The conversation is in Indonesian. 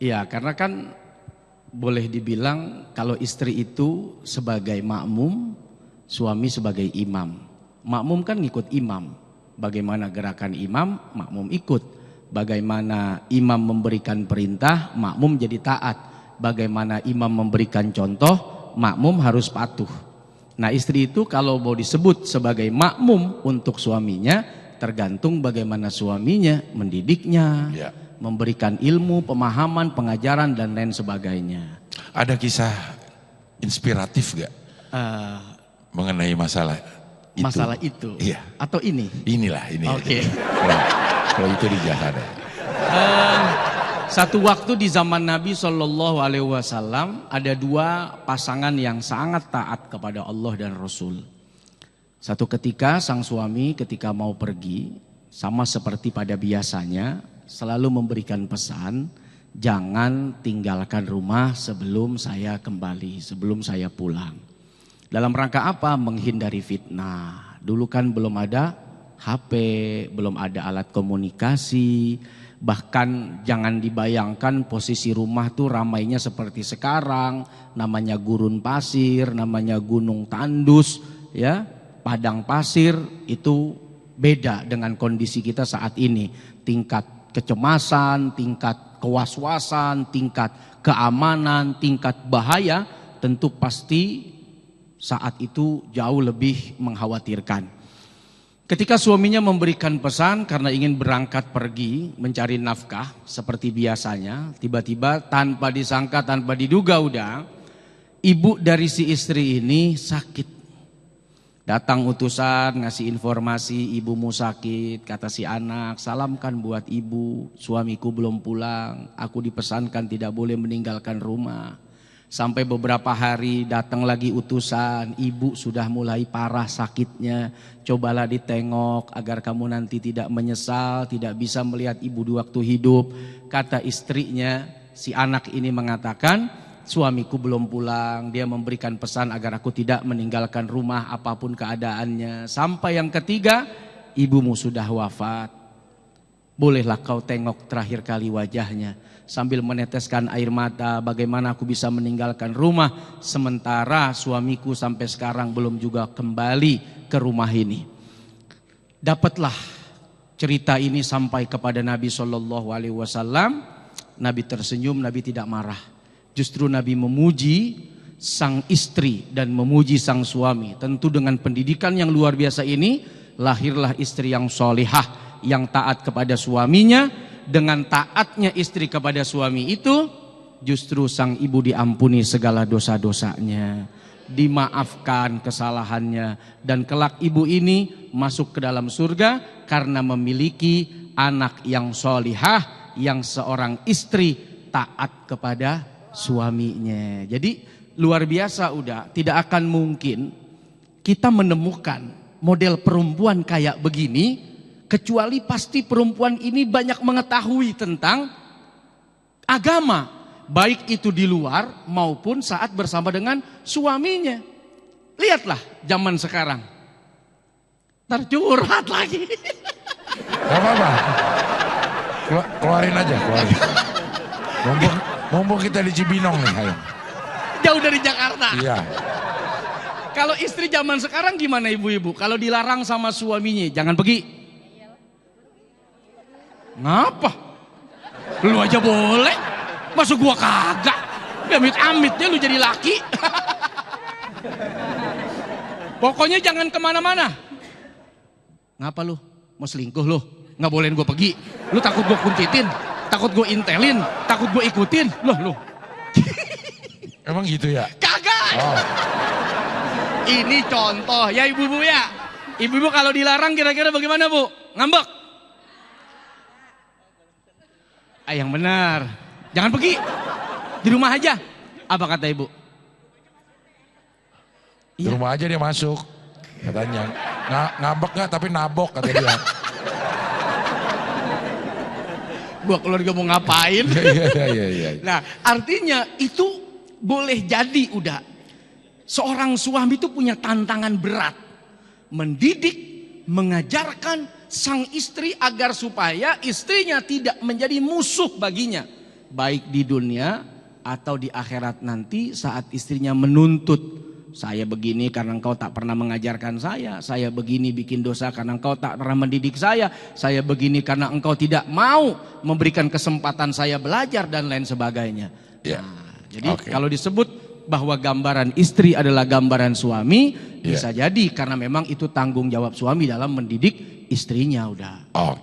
Ya, karena kan boleh dibilang kalau istri itu sebagai makmum, suami sebagai imam. Makmum kan ngikut imam. Bagaimana gerakan imam, makmum ikut. Bagaimana imam memberikan perintah, makmum jadi taat. Bagaimana imam memberikan contoh, makmum harus patuh. Nah, istri itu kalau mau disebut sebagai makmum untuk suaminya, tergantung bagaimana suaminya mendidiknya, memberikan ilmu, pemahaman, pengajaran dan lain sebagainya. Ada kisah inspiratif gak mengenai masalah itu? Masalah itu? Iya. Atau ini? Inilah, ini. Oke. Kalau itu dijahat. Satu waktu di zaman Nabi SAW ada dua pasangan yang sangat taat kepada Allah dan Rasul. Satu ketika sang suami ketika mau pergi, sama seperti pada biasanya, selalu memberikan pesan, jangan tinggalkan rumah sebelum saya kembali, sebelum saya pulang. Dalam rangka apa? Menghindari fitnah. Dulu kan belum ada HP, belum ada alat komunikasi. Bahkan jangan dibayangkan posisi rumah tuh ramainya seperti sekarang. Namanya gurun pasir, namanya gunung tandus, ya, padang pasir. Itu beda dengan kondisi kita saat ini. Tingkat kecemasan, tingkat kewaswasan, tingkat keamanan, tingkat bahaya tentu pasti saat itu jauh lebih mengkhawatirkan. Ketika suaminya memberikan pesan karena ingin berangkat pergi mencari nafkah seperti biasanya, tiba-tiba tanpa disangka, tanpa diduga udah, ibu dari si istri ini sakit. Datang utusan ngasih informasi, ibumu sakit, kata si anak, salamkan buat ibu, suamiku belum pulang, aku dipesankan tidak boleh meninggalkan rumah. Sampai beberapa hari datang lagi utusan, ibu sudah mulai parah sakitnya, cobalah ditengok agar kamu nanti tidak menyesal, tidak bisa melihat ibu di waktu hidup. Kata istrinya, si anak ini mengatakan, suamiku belum pulang, dia memberikan pesan agar aku tidak meninggalkan rumah apapun keadaannya. Sampai yang ketiga, ibumu sudah wafat, bolehlah kau tengok terakhir kali wajahnya. Sambil meneteskan air mata, bagaimana aku bisa meninggalkan rumah sementara suamiku sampai sekarang belum juga kembali ke rumah ini. Dapatlah cerita ini sampai kepada Nabi SAW. Nabi tersenyum, Nabi tidak marah. Justru Nabi memuji sang istri dan memuji sang suami. Tentu dengan pendidikan yang luar biasa ini, lahirlah istri yang solihah, yang taat kepada suaminya. Dengan taatnya istri kepada suami itu, justru sang ibu diampuni segala dosa-dosanya, dimaafkan kesalahannya, dan kelak ibu ini masuk ke dalam surga karena memiliki anak yang solihah, yang seorang istri taat kepada suaminya. Jadi luar biasa udah, tidak akan mungkin kita menemukan model perempuan kayak begini kecuali pasti perempuan ini banyak mengetahui tentang agama, baik itu di luar maupun saat bersama dengan suaminya. Lihatlah zaman sekarang, tercurhat lagi. Gak apa-apa, keluarin aja, keluarin. Mumpung kita di Cibinong nih, ayo. Jauh dari Jakarta. Iya. Kalau istri zaman sekarang gimana ibu-ibu? Kalau dilarang sama suaminya, jangan pergi. Ngapa? Lu aja boleh, masa gua kagak? Amit-amitnya lu jadi laki. Pokoknya jangan kemana-mana. Ngapa lu? Mau selingkuh lu? Nggak bolehin gua pergi. Lu takut gua kuntitin? Takut gua intelin? Takut gua ikutin? Loh. Emang gitu ya? Kagak. Oh. Ini contoh ya ibu-ibu ya. Ibu-ibu kalau dilarang kira-kira bagaimana bu? Ngambek? Yang benar, jangan pergi, di rumah aja. Apa kata ibu? Di rumah aja dia masuk, katanya. Ngambek nggak tapi nabok kata dia. Gua keluarga mau ngapain? Iya. Nah, artinya itu boleh jadi udah. Seorang suami itu punya tantangan berat, mendidik, mengajarkan sang istri agar supaya istrinya tidak menjadi musuh baginya. baik di dunia atau di akhirat nanti saat istrinya menuntut, saya begini karena engkau tak pernah mengajarkan saya begini bikin dosa karena engkau tak pernah mendidik saya begini karena engkau tidak mau memberikan kesempatan saya belajar dan lain sebagainya. Ya. Nah, jadi kalau disebut bahwa gambaran istri adalah gambaran suami, bisa jadi karena memang itu tanggung jawab suami dalam mendidik istrinya udah.